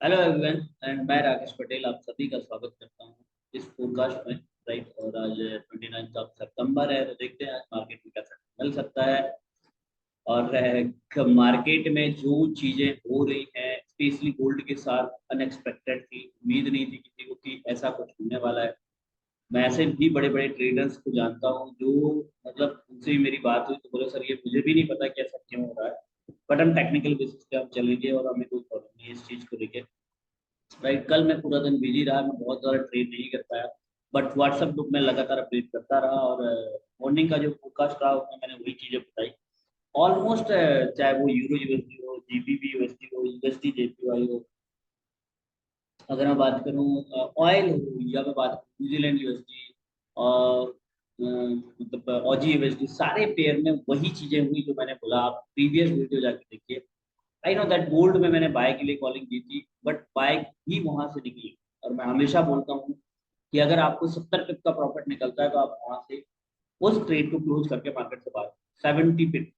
Hello everyone and मैं राकेश पटेल आप सभी का स्वागत करता हूं इस पॉडकास्ट में। राइट, और आज 29 ऑफ सितंबर है, तो देखते हैं आज मार्केट में क्या मिल सकता है। और मार्केट में जो चीजें हो रही हैं, स्पेशली गोल्ड के साथ, अनएक्सपेक्टेड थी। उम्मीद नहीं थी किसी को कि ऐसा कुछ होने वाला है। मैं ऐसे भी बड़े बड़े ट्रेडर्स को जानता हूँ जो, मतलब उनसे भी मेरी बात हुई तो बोले सर ये मुझे भी नहीं पता कि ऐसा क्यों हो रहा है, बट हम टेक्निकल बेसिस पे हम चलेंगे और हमें कोई प्रॉब्लम नहीं है इस चीज को लेकर। राइट, कल मैं पूरा दिन बिजी रहा, मैं बहुत ज़्यादा ट्रेड नहीं कर पाया, बट व्हाट्सएप ग्रुप में लगातार अपडेट करता रहा। और मॉर्निंग का जो फोरकास्ट रहा उसमें मैंने वही चीज़ें बताई। ऑलमोस्ट चाहे वो यूरो यूएसडी हो, जीबीपी यूएसडी हो, यूएसडी जेपीवाई हो, अगर मैं बात करूँ ऑयल हो, या मैं बात करूँ न्यूजीलैंड यूएसडी और मतलब ऑजी यूएसडी, सारे पेयर में वही चीज़ें हुई जो मैंने बोला। आप प्रीवियस वीडियो जाके देखिए। आई नो दैट गोल्ड में मैंने बाय के लिए कॉलिंग दी थी, बट बाय ही वहां से निकली। और मैं हमेशा बोलता हूँ कि अगर आपको 70 पिप का प्रॉफिट निकलता है तो आप वहां से उस ट्रेड को क्लोज करके मार्केट से बाहर 70 पिप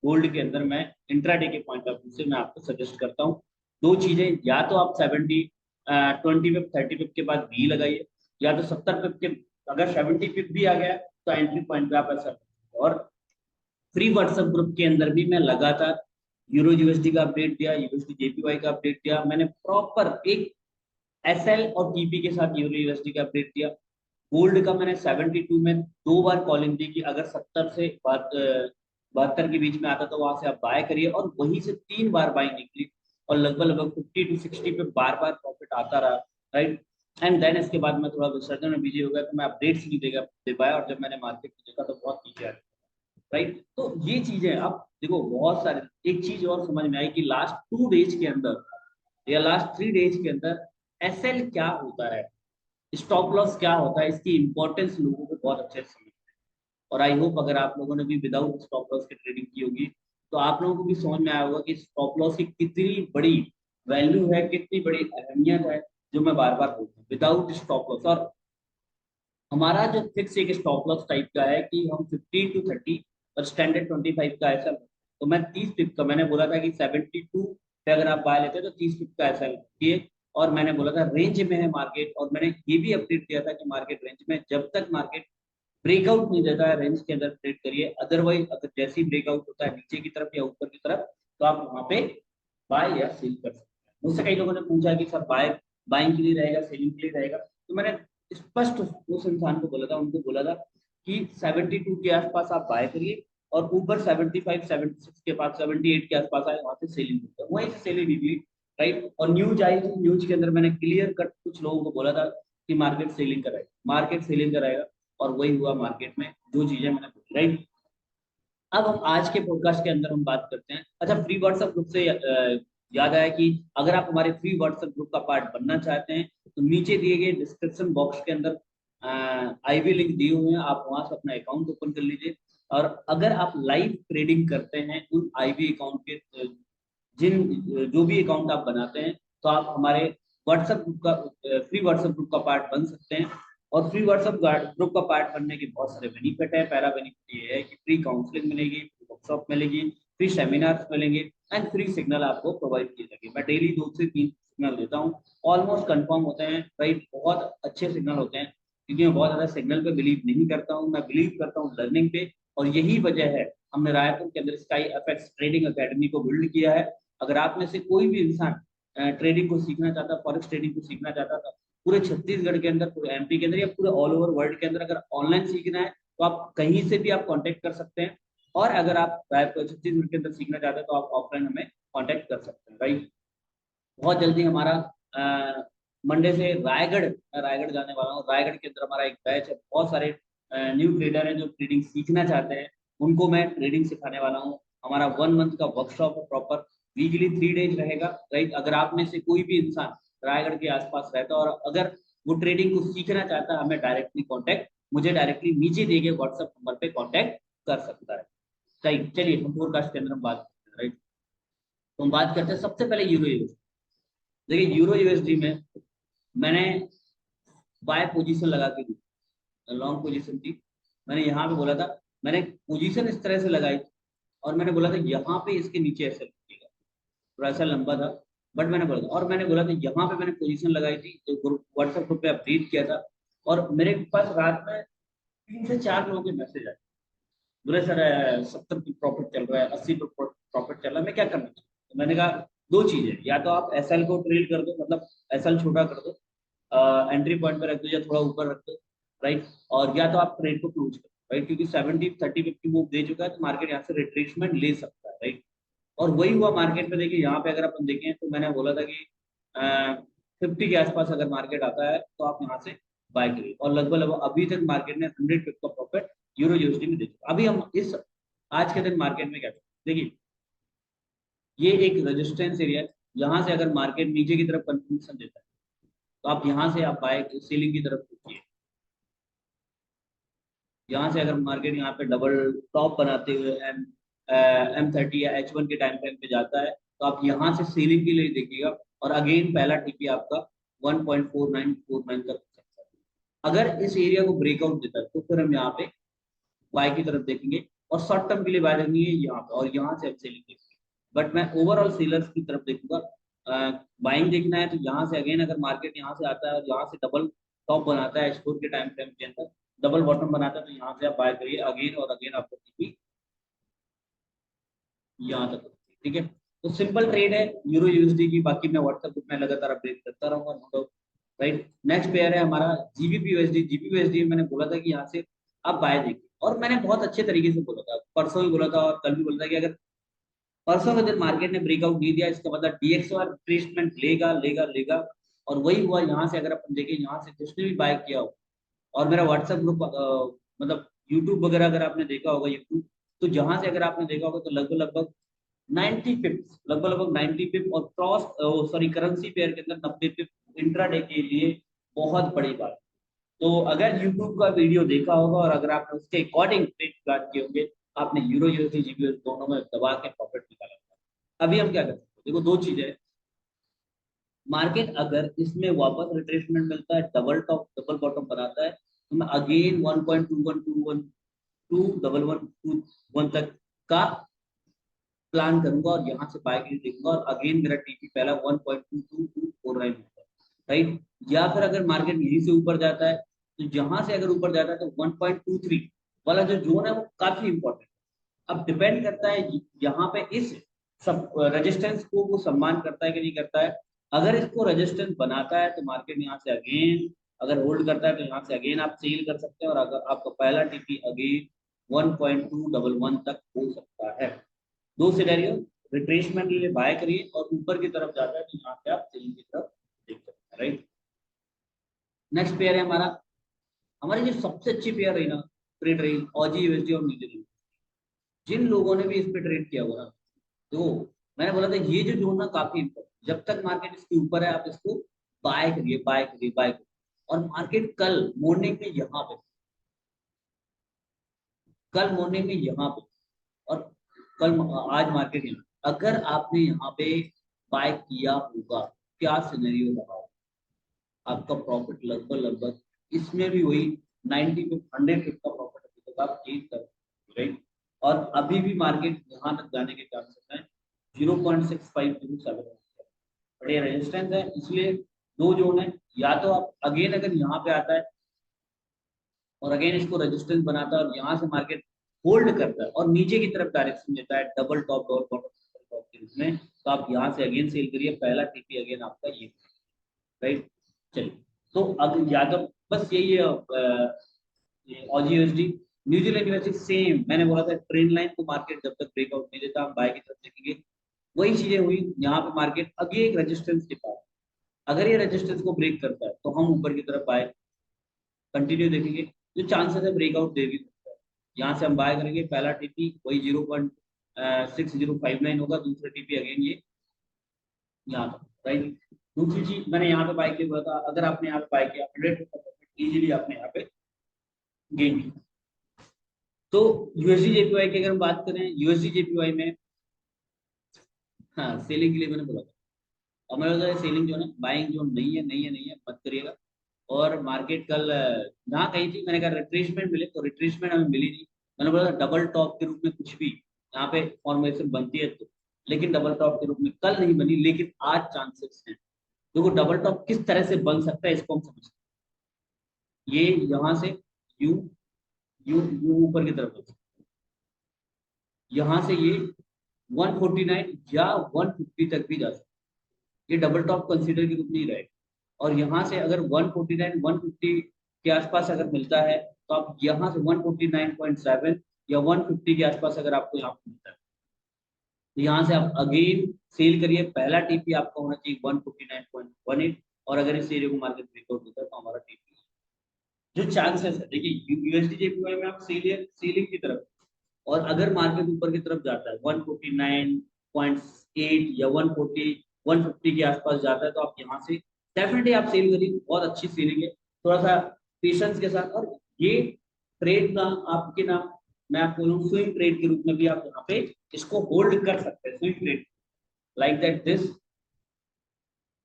गोल्ड के अंदर मैं इंट्राडे के पॉइंट ऑफ व्यू से मैं आपको सजेस्ट करता हूँ। दो चीजें, या तो आप 20 पिप 30 पिप के बाद बी लगाइए, या तो 70 पिप के, अगर 70 पिप भी आ गया तो एंट्री पॉइंट पे आप ऐसा। और फ्री व्हाट्सएप ग्रुप के अंदर भी मैं लगातार यूरो यूएसडी का अपडेट दिया, यूएसडी जेपीवाई का अपडेट दिया, मैंने प्रॉपर एक एसएल और टीपी के साथ यूरो यूएसडी का अपडेट दिया। गोल्ड का मैंने 72 में 2 बार कॉलिंग दी कि अगर 70 से 72 के बीच में आता तो वहां से आप बाय करिए, और वहीं से 3 बार बाइंग निकली। और लगभग लगभग 50 to 60 पे बार बार प्रॉफिट आता रहा। राइट, एंड देन इसके बाद मैं थोड़ा विसर्जन में बिजी हो गया तो मैं अपडेट्स नहीं दे पाया, और जब मैंने मार्केट में देखा तो बहुत पीछे आ गया। राइट, तो ये चीजें आप देखो बहुत सारे। एक चीज और समझ में आई कि लास्ट 2 डेज के अंदर या लास्ट 3 डेज के अंदर एसएल क्या होता है, स्टॉप लॉस क्या होता है, इसकी इंपॉर्टेंस लोगों को बहुत अच्छे से समझ में आई। और आई होप अगर आप लोगों ने भी विदाउट स्टॉप लॉस की ट्रेडिंग की होगी तो आप लोगों को भी समझ में आया होगा कि स्टॉप लॉस की कितनी बड़ी वैल्यू है, कितनी बड़ी अहमियत है। जो मैं बार बार बोलता हूँ, विदाउट स्टॉप लॉस। और हमारा जो फिक्स एक स्टॉप लॉस टाइप का है कि हम 15 to 30 और स्टैंडर्ड 25 का ऐसा। तो मैं 30 पिप का, मैंने बोला था कि 72 पे अगर आप बाय लेते हैं तो 30 पिप का ऐसा किए। और मैंने बोला था रेंज में है मार्केट, और मैंने ये भी अपडेट दिया था कि मार्केट रेंज में, जब तक मार्केट ब्रेकआउट नहीं देता है रेंज के अंदर ट्रेड करिए। अदरवाइज अगर जैसे ही ब्रेकआउट होता है नीचे की तरफ या ऊपर की तरफ, तो आप वहां पे बाय या सेल कर सकते हैं। मुझसे कई लोगों ने पूछा कि सर बाइंग के लिए रहेगा, सेलिंग के लिए रहेगा, तो मैंने स्पष्ट उस इंसान को बोला था, उनको बोला था कि 72 के आसपास आप बाय करिए, और ऊपर 75 76 के पास 78 के आसपास आए वहां से सेलिंग होता है, वहीं से सेलिंग निकली। राइट, और न्यूज आई थी, न्यूज के अंदर मैंने क्लियर कट कुछ लोगों को बोला था कि मार्केट सेलिंग कराएगा, मार्केट सेलिंग कराएगा। और वही हुआ मार्केट में, जो चीजें मैंने बोली। राइट, अब हम आज के पॉडकास्ट के अंदर हम बात करते हैं। अच्छा, फ्री व्हाट्सएप ग्रुप से याद आया कि अगर आप हमारे फ्री व्हाट्सएप ग्रुप का पार्ट बनना चाहते हैं तो नीचे दिए गए डिस्क्रिप्शन बॉक्स के अंदर आईवी लिंक दिए हुए हैं, आप वहां से अपना अकाउंट ओपन कर लीजिए। और अगर आप लाइव ट्रेडिंग करते हैं उन आईवी अकाउंट के जो भी अकाउंट आप बनाते हैं, तो आप हमारे व्हाट्सएप ग्रुप का फ्री व्हाट्सएप ग्रुप का पार्ट बन सकते हैं। और फ्री व्हाट्सएप ग्रुप का पार्ट बनने के बहुत सारे बेनिफिट है। पहला बेनिफिट ये है कि फ्री काउंसलिंग मिलेगी, फ्री वर्कशॉप मिलेगी, फ्री सेमिनार्स मिलेंगे, एंड फ्री सिग्नल आपको प्रोवाइड किए जाएंगे। मैं डेली 2 से 3 सिग्नल देता हूँ, ऑलमोस्ट कंफर्म होते हैं। राइट, बहुत अच्छे सिग्नल होते हैं, क्योंकि मैं बहुत ज्यादा सिग्नल पे बिलीव नहीं करता हूँ, मैं बिलीव करता हूँ लर्निंग पे। और यही वजह है हमने रायपुर के अंदर स्काई एफएक्स ट्रेडिंग अकेडमी को बिल्ड किया है। अगर आप में से कोई भी इंसान ट्रेडिंग को सीखना चाहता, फॉरेक्स ट्रेडिंग को सीखना चाहता था, पूरे छत्तीसगढ़ के अंदर, पूरे एमपी के अंदर, या पूरे ऑल ओवर वर्ल्ड के अंदर, अगर ऑनलाइन सीखना है तो आप कहीं से भी आप कांटेक्ट कर सकते हैं। और अगर आप छत्तीसगढ़ के अंदर सीखना चाहते हैं तो आप ऑफलाइन हमें कांटेक्ट कर सकते हैं। राइट, बहुत जल्दी हमारा मंडे से रायगढ़ जाने वाला हूँ। रायगढ़ के अंदर हमारा एक बैच है, बहुत सारे न्यू ट्रेडर हैं जो ट्रेडिंग सीखना चाहते हैं, उनको मैं ट्रेडिंग सिखाने वाला हूँ। हमारा 1 मंथ का वर्कशॉप है प्रॉपर, वीकली 3 डेज रहेगा। राइट, अगर आप में से कोई भी इंसान रायगढ़ के आसपास रहता है और अगर वो ट्रेडिंग को सीखना चाहता है, हमें डायरेक्टली कॉन्टैक्ट, मुझे डायरेक्टली नीचे दिए गए व्हाट्सएप नंबर पे कॉन्टैक्ट कर सकता है। राइट, चलिए हम फोरकास्ट के अंदर हम बात करते हैं। राइट, तो हम बात करते हैं सबसे पहले यूरो यूएसडी। देखिए यूरो यूएसडी में मैंने बाय पोजीशन लगा के दी, लॉन्ग पोजीशन थी। मैंने यहाँ पे बोला था, मैंने पोजीशन इस तरह से लगाई थी, और मैंने बोला था यहाँ पे इसके नीचे ऐसे लगेगा, थोड़ा ऐसा लंबा था। बट मैंने बोला था, और मैंने बोला था यहाँ पे मैंने पोजीशन लगाई थी, तो ग्रुप व्हाट्सएप ग्रुप पे अपडेट किया था, और मेरे पास रात में 3 से 4 लोगों के मैसेज आए, बोले सर 70 पे प्रॉफिट चल रहा है, 80 पे प्रॉफिट चल रहा है, मैं क्या करना चाहिए? तो मैंने कहा दो चीजें, या तो आप एसएल को ट्रेड कर दो, मतलब एसएल छोटा कर दो, एंट्री पॉइंट पे रख दो या थोड़ा ऊपर रख दो, राइट, और या तो आप ट्रेड को क्लोज करो, राइट, क्योंकि 70 30 50 मूव दे चुका है, तो मार्केट यहाँ से रिट्रेसमेंट ले सकता है, राइट। और वही हुआ मार्केट में, देखिए यहाँ पे अगर अपन देखें तो मैंने बोला था कि 50 के आसपास अगर मार्केट आता है तो आप यहाँ से बाय करिए, और लगभग लगभग अभी तक मार्केट ने 100 पिप का प्रॉफिट यूरो यूएसडी में दे चुका। अभी हम इस आज के दिन मार्केट में क्या करें, देखिए ये एक रेजिस्टेंस एरिया है, यहाँ से अगर मार्केट नीचे की तरफ कंफर्मेशन देता है तो आप यहाँ से आप बाय सीलिंग की तरफ रुकिए। यहाँ से अगर मार्केट यहाँ पे डबल टॉप बनाते हुए M30 या H1 के टाइम फ्रेम पे जाता है, तो आप यहाँ से सीलिंग के लिए देखिएगा, और अगेन पहला टीपी आपका 1.4949 तक हो सकता है। अगर इस एरिया को ब्रेकआउट देता है तो फिर हम यहाँ पे बाय की तरफ देखेंगे, और शॉर्ट टर्म के लिए बाय करनी है यहाँ पे, और यहाँ से हम सेलिंग देखेंगे। बट मैं ओवरऑल सेलर्स की तरफ देखूंगा, बाइंग देखना है तो यहाँ से अगेन अगर मार्केट यहाँ से आता है और यहाँ से डबल टॉप बनाता है H4 के टाइम फ्रेम के अंदर, डबल बॉटम बनाता है, तो यहाँ से आप बाय करिए अगेन और अगेन, आपको टीपी यहाँ तक होती है, ठीक है। तो सिंपल ट्रेड है यूरो यूएसडी की, बाकी मैं व्हाट्सएप ग्रुप में लगातार अपडेट करता रहूंगा, no doubt, right. Next pair है हमारा जीबीपी यूएसडी। जीबीपी यूएसडी मैंने बोला था कि यहाँ से आप बाय देखिए, और मैंने बहुत अच्छे तरीके से बोला था, परसों भी बोला था और कल भी बोला था कि अगर परसों के दिन मार्केट ने ब्रेकआउट नहीं दिया, इसका मतलब डीएक्सआर रिट्रेसमेंट लेगा लेगा लेगा, और वही हुआ यहाँ से। अगर अपन देखें यहाँ से जिसने भी बाय किया हो, और मेरा व्हाट्सएप ग्रुप मतलब यूट्यूब वगैरह अगर आपने देखा होगा यूट्यूब, तो जहां से अगर आपने देखा होगा तो लगभग लगभग 90 पिप्स, लगभग लगभग 90 पिप, और क्रॉस सॉरी करेंसी पेयर के अंदर 90 पिप इंट्राडे के लिए बहुत बड़ी बात। तो अगर यूट्यूब का वीडियो देखा होगा और अगर आपने उसके अकॉर्डिंग ट्रेड प्लान किए होंगे, आपने यूरो यूएसडी जीबीएस दोनों में दबा के प्रॉफिट निकाला होगा। अभी हम क्या करते हैं, देखो दो चीजें, मार्केट अगर इसमें वापस रिट्रेसमेंट मिलता है, डबल टॉप डबल बॉटम बनाता है, तो मैं अगेन 1.2121 डबल 121 तक का प्लान करूंगा, और यहाँ से बाय के लिए देखूंगा, और अगेन मेरा टीपी पहला 1.2249 होगा, राइट। या फिर अगर मार्केट यहीं से ऊपर जाता है, तो जहां से अगर ऊपर जाता है तो 1.23 वाला जो जोन है वो काफी इंपॉर्टेंट है। अब डिपेंड करता है यहाँ पे इस सब रेजिस्टेंस को वो सम्मान करता है कि नहीं करता है। अगर इसको रेजिस्टेंस बनाता है तो मार्केट यहाँ से अगेन, अगर होल्ड करता है तो यहाँ से अगेन आप सेल कर सकते हैं, और अगर आपका पहला टीपी अगेन 1.211 तक हो सकता है। दो सिनेरियो, रिट्रेसमेंट के लिए बाय करिए, और ऊपर की तरफ जाता है तो यहाँ पे आप सेलिंग की तरफ देख सकते हैं, राइट। नेक्स्ट पेयर है हमारा, हमारी जो सबसे अच्छी पेयर रही ना, ट्रेड रही ऑजी यूएसडी और न्यूजीलैंड। जिन लोगों ने भी इस पे ट्रेड किया हुआ ना, तो मैंने बोला था ये जो जोन ना काफी इंपॉर्टेंट, जब तक मार्केट इसके ऊपर है आप इसको बाय करिए बाय करिए बाय करिए। और मार्केट कल मॉर्निंग में यहाँ पे, कल मॉर्निंग में यहाँ पे, और कल आज मार्केट यहाँ, अगर आपने यहाँ पे बाय किया होगा, क्या सिनेरियो रहा होगा, आपका प्रॉफिट लगभग लगभग इसमें भी वही 90 पे 100 का प्रॉफिट अभी तक आप गेन कर, राइट। और अभी भी मार्केट यहाँ तक जाने के चांसेस हैं 0.6507, बड़े रेजिस्टेंस है, इसलिए दो जोन है, या तो आप अगेन अगर यहाँ पे आता है और अगेन इसको रेजिस्टेंस बनाता है और यहाँ से मार्केट होल्ड करता है और नीचे की तरफ डायरेक्शन देता है double top double bottom top के रूप में, तो आप यहाँ से अगेन सेल करिए, पहला टीपी अगेन आपका ये, राइट। चलिए, तो अगर या तो बस यही है Aussie USD. New Zealand USD same, मैंने बोला था ट्रेंड लाइन को मार्केट जब तक ब्रेकआउट नहीं देता हम बाय की तरफ देखेंगे। वही चीजें हुई यहाँ पे, मार्केट अभी एक रेजिस्टेंस के पास, अगर ये रेजिस्टेंस को ब्रेक करता है तो हम ऊपर की तरफ बाय कंटिन्यू देखेंगे, जो चांसेस है ब्रेकआउट दे भी सकता है। यहाँ से हम बाय करेंगे, पहला टीपी वही 0.6059 होगा, दूसरा टीपी अगेन ये यहाँ तक, राइट। दूसरी चीज मैंने यहाँ पे बाय किया हुआ था, अगर आपने यहाँ पे बाय किया 100 इजीली आपने यहाँ पे गेन किया। तो यूएसडी जेपीवाई की अगर हम बात करें, यूएसडी जेपीवाई में हाँ सेलिंग के लिए मैंने बोला था, और मैंने बोला सेलिंग जो है ना, बाइंग जो नहीं है नहीं है नहीं है मत करिएगा। और मार्केट कल जहाँ कहीं थी, मैंने कहा रिट्रेसमेंट मिले, तो रिट्रेसमेंट हमें मिली नहीं। मैंने बोला डबल टॉप के रूप में कुछ भी यहाँ पे फॉर्मेशन बनती है तो लेकिन डबल टॉप के रूप में कल नहीं बनी, लेकिन आज चांसेस हैं। देखो डबल टॉप किस तरह से बन सकता है इसको हम समझते हैं। ये यहाँ से यू यू यू ऊपर की तरफ बन सकता है, यहाँ से ये 149 या 150 तक भी जा सकता है। ये डबल टॉप कंसीडर के रूप में ही रहेगा। और यहाँ से अगर 149 150 के आसपास अगर मिलता है तो आप यहाँ से 149.7 या 150 के आसपास अगर आपको यहाँ पे मिलता है तो यहाँ से आप अगेन सेल करिए। पहला टीपी आपका होना चाहिए 149.18, और अगर इस एरिया को मार्केट ब्रेकआउट होता है तो हमारा टीपी जो चांसेस है, देखिए यूएसडी जेपीवाई में आप सेलिंग की तरफ, और अगर मार्केट ऊपर की तरफ जाता है 149.8 या 140 150 के आसपास जाता है तो आप यहाँ से डेफिनेटली आप सेल करिए, बहुत अच्छी सेलिंग है। थोड़ा सा पेशेंस के साथ, और ये ट्रेड का आपके नाम, मैं आपको बोलूँ स्विंग ट्रेड के रूप में भी आप यहाँ पे इसको होल्ड कर सकते हैं। Swing trade like that this,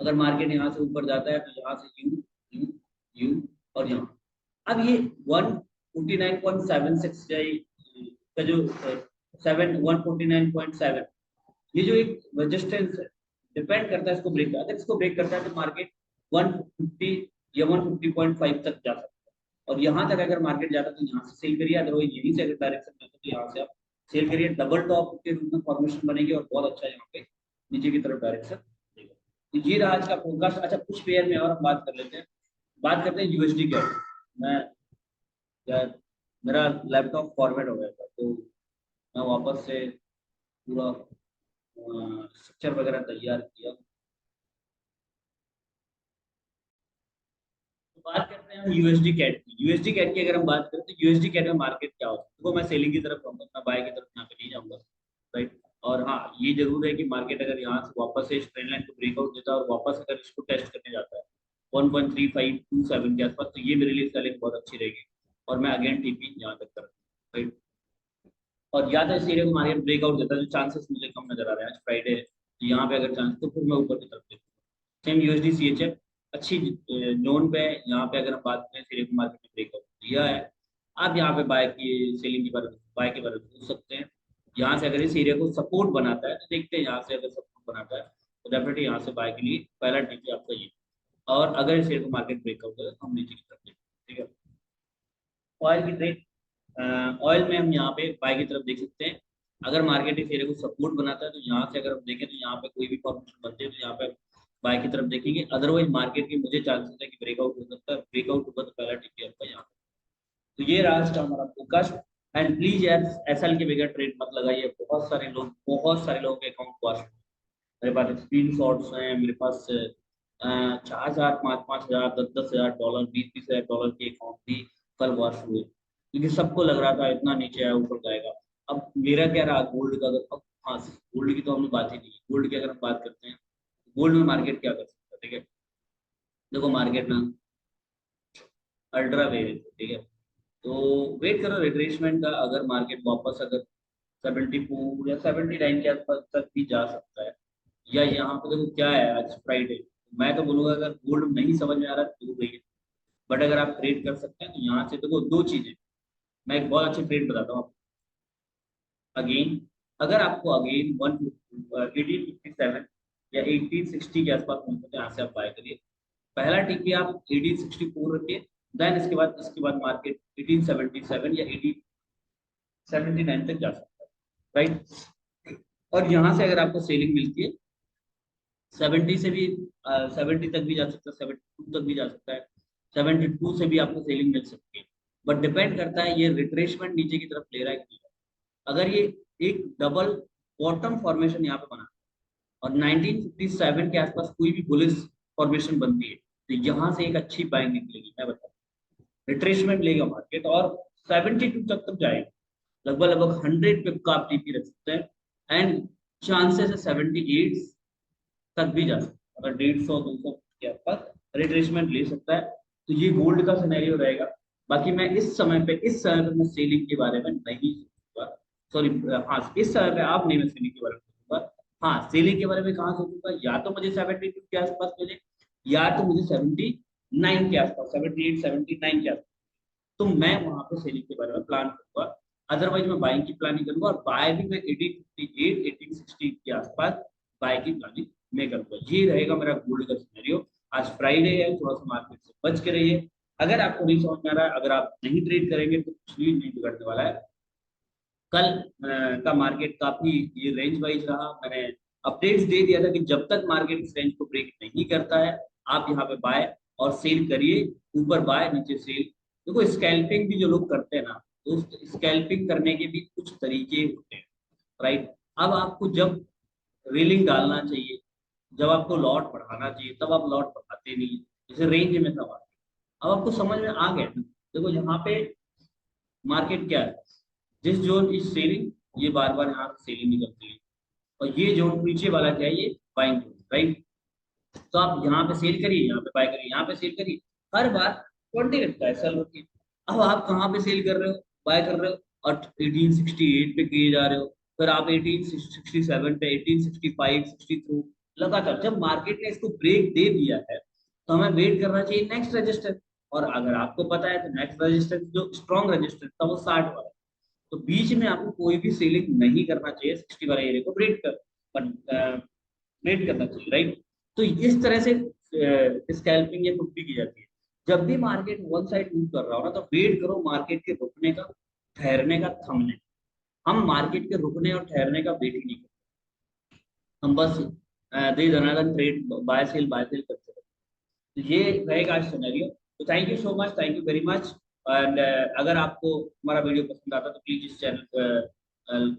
अगर मार्केट यहाँ से ऊपर जाता है तो यहाँ से यू यू यू और यहाँ, अब ये 149.76 का जो 149.7, ये जो एक रेजिस्टेंस है, डिपेंड करता है इसको ब्रेक, अगर इसको ब्रेक करता है तो मार्केट 150 या 150.5 तक जा सकता है। और यहाँ तक अगर मार्केट जाता है तो यहाँ से सेल करिए, अदरवाइज यहीं से अगर डायरेक्शन में तो यहाँ से आप सेल करिए। डबल टॉप के रूप में फॉर्मेशन बनेगी और बहुत अच्छा यहाँ पे नीचे की तरफ डायरेक्शन देगा। तो ये रहा आज का फोरकास्ट। अच्छा कुछ पेयर में और हम बात कर लेते हैं, बात करते हैं यूएसडी कैट। मैं यार मेरा लैपटॉप फॉर्मेट हो गया था तो मैं वापस से पूरा स्ट्रक्चर वगैरह तैयार किया। तो बात करते हैं हम यूएसडी कैट की। यूएसडी कैट की अगर हम बात करें तो यूएसडी कैट में मार्केट क्या होता है, तो मैं सेलिंग की तरफ रहूंगा, मैं बाय की तरफ यहाँ पे नहीं जाऊंगा, राइट। और हाँ ये जरूर है कि मार्केट अगर यहाँ से वापस से इस ट्रेंड लाइन को ब्रेकआउट देता है और वापस अगर इसको टेस्ट करने जाता है 1.3527 के आसपास, तो ये मेरे लिए सेलिंग बहुत अच्छी रहेगी और मैं अगेन टीपी यहाँ तक करूँ, राइट। और या तो इस एरिया को मार्केट ब्रेकआउट देता है, जो चांसेस मुझे कम नजर आ रहे हैं, आज फ्राइडे है तो यहाँ पे अगर चांस, तो फिर मैं ऊपर की तरफ देखूंगा। सेम यूएसडी सीएचएफ अच्छी जोन पे है, यहाँ पे अगर हम बात करें इस एरिया को मार्केट ने ब्रेकआउट दिया है, आप यहाँ पे बाय की सेलिंग के बारे में, बाय के बारे में सोच सकते हैं। यहाँ से अगर इस एरिया को सपोर्ट बनाता है तो देखते हैं, यहाँ से अगर सपोर्ट बनाता है तो डेफिनेटली यहाँ से बाय के लिए पहला टीपी आपका ये। और अगर इस एरिया को मार्केट ब्रेकआउट करे तो हम नीचे की तरफ देखें, ठीक है। ऑयल की ट्रेड, ऑयल में हम यहाँ पे बाय की तरफ देख सकते हैं। अगर मार्केट इस एरिया को सपोर्ट बनाता है तो यहाँ से अगर हम देखें तो यहाँ पे कोई भी फॉर्मेशन बनते हैं तो यहाँ पे बाय की तरफ देखेंगे। अदरवाइज मार्केट के मुझे चांसेस है कि ब्रेकआउट हो सकता है, ब्रेकआउट होगा तो पहला टिप आपका यहाँ। तो ये रहा आज का हमारा फोकस। एंड प्लीज यार एसएल के बगैर ट्रेड मत लगाइए, बहुत सारे लोगों के अकाउंट वॉश, मेरे पास स्क्रीन शॉट्स हैं, मेरे पास 4,000 5,000 10,000 डॉलर 20,000 डॉलर के अकाउंट भी कल वॉश हुए, क्योंकि सबको लग रहा था इतना नीचे आया ऊपर जाएगा। अब मेरा क्या रहा गोल्ड का, अगर अब हाँ गोल्ड की तो हमने बात ही नहीं की, गोल्ड की अगर हम बात करते हैं, गोल्ड में मार्केट क्या कर सकता है, ठीक है। देखो मार्केट ना अल्ट्रा वेरिएबल, ठीक है, तो वेट करो रिट्रेसमेंट का। अगर मार्केट वापस अगर 74 या 79 के आसपास तक भी जा सकता है, या यहाँ पे देखो क्या है आज फ्राइडे, मैं तो बोलूंगा अगर गोल्ड नहीं समझ में आ रहा तो गई है, बट अगर आप ट्रेड कर सकते हैं तो यहाँ से देखो दो चीजें, मैं एक बहुत अच्छी ट्रेड बताता हूँ आपको। अगेन अगर आपको अगेन 1857 या 1860 के आसपास मिलते तो यहाँ से आप बाय करिए। पहला टिकी आप 1864 रखिए, देन इसके बाद मार्केट 1877 या 1879 तक जा सकता है, राइट। और यहाँ से अगर आपको सेलिंग मिलती है 70 से भी 70 तक भी जा सकता है, 72 तक भी जा सकता है, 72 से भी आपको सेलिंग मिल सकती है। बट डिपेंड करता है ये रिट्रेसमेंट नीचे की तरफ ले रहा है कि नहीं। अगर ये एक डबल बॉटम फॉर्मेशन यहाँ पे बना और 1957 के आसपास कोई भी बुलिश फॉर्मेशन बनती है तो यहाँ से एक अच्छी बाइंग निकलेगी, मैं बताऊँ रिट्रेसमेंट लेगा मार्केट और 72 तक जाएगा। लगभग 100 पिप का आप टीपी रख सकते हैं, एंड चांसेस है 78 तक भी जा सकता है। अगर 150 200 के आसपास रिट्रेसमेंट ले सकता है तो ये गोल्ड का सिनेरियो रहेगा। बाकी मैं इस समय पे मैं सेलिंग के बारे में नहीं सोचूंगा, सॉरी हाँ इस समय पे आप नहीं, मैं सेलिंग के बारे में सोचूंगा। हाँ सेलिंग के बारे में कहाँ सोचूंगा, या तो मुझे 72 के आसपास मिले या तो मुझे 79 के आसपास, 78 79 के आसपास, तो मैं वहां पे सेलिंग के बारे में प्लान करूंगा। अदरवाइज मैं बाइंग की प्लानिंग करूंगा और बाय भी मैं 1858 1860 के आसपास बाय की प्लानिंग मैं करूंगा। ये रहेगा मेरा गोल्ड का सिनेरियो। आज फ्राइडे है, थोड़ा सा मार्केट से बच के रहिए। अगर आपको नहीं समझ में आ रहा है, अगर आप नहीं ट्रेड करेंगे तो कुछ भी नहीं बिगड़ने वाला है। कल का मार्केट काफी ये रेंज वाइज रहा। मैंने अपडेट्स दे दिया था कि जब तक मार्केट इस रेंज को ब्रेक नहीं करता है आप यहाँ पे बाय और सेल करिए। ऊपर बाय नीचे सेल। देखो स्कैल्पिंग भी जो लोग करते हैं ना, तो स्कैल्पिंग करने के भी कुछ तरीके होते हैं, राइट। अब आपको जब रीलिंग डालना चाहिए, जब आपको लॉट बढ़ाना चाहिए, तब आप लॉट बढ़ाते नहीं। जैसे रेंज में था मार्केट, अब आपको समझ में आ गया ना? देखो यहाँ पे मार्केट क्या है, जिस जोन की सेलिंग, ये बार बार यहाँ सेलिंग निकलती है। और ये जोन नीचे वाला क्या है, ये बाइंग जोन, राइट। तो आप यहाँ पे सेल करिए, यहाँ पे बाय करिए, यहाँ पे सेल करिए, हर बार 20 रखता है, सेल होती है। अब आप कहाँ पे सेल कर रहे हो, बाय कर रहे हो, और 1868 पे किए जा रहे हो, फिर आप 1867 पे, 1865, 63 लगातार। जब मार्केट ने इसको ब्रेक दे दिया है तो हमें वेट करना चाहिए नेक्स्ट रजिस्टर। और अगर आपको पता है तो नेक्स्ट रजिस्टर जो स्ट्रॉन्ग रजिस्टर था वो 60 वाला है। तो बीच में आपको कोई भी सेलिंग नहीं करना चाहिए 60 वाले एरिया को ब्रेक कर वेट करना चाहिए, राइट। तो इस तरह से स्कैल्पिंग या कुछ भी की जाती है। जब भी मार्केट वन साइड मूव कर रहा हो ना, तो वेट करो मार्केट के रुकने का, ठहरने का, थमने। हम मार्केट के रुकने और ठहरने का वेट ही नहीं करते। हम बस दे दनादन ट्रेड बाय सेल करते रहते हैं। तो ये रहेगा आज सिनेरियो। तो thank you so much, thank you very much. And अगर आपको हमारा वीडियो पसंद आता तो प्लीज इस चैनल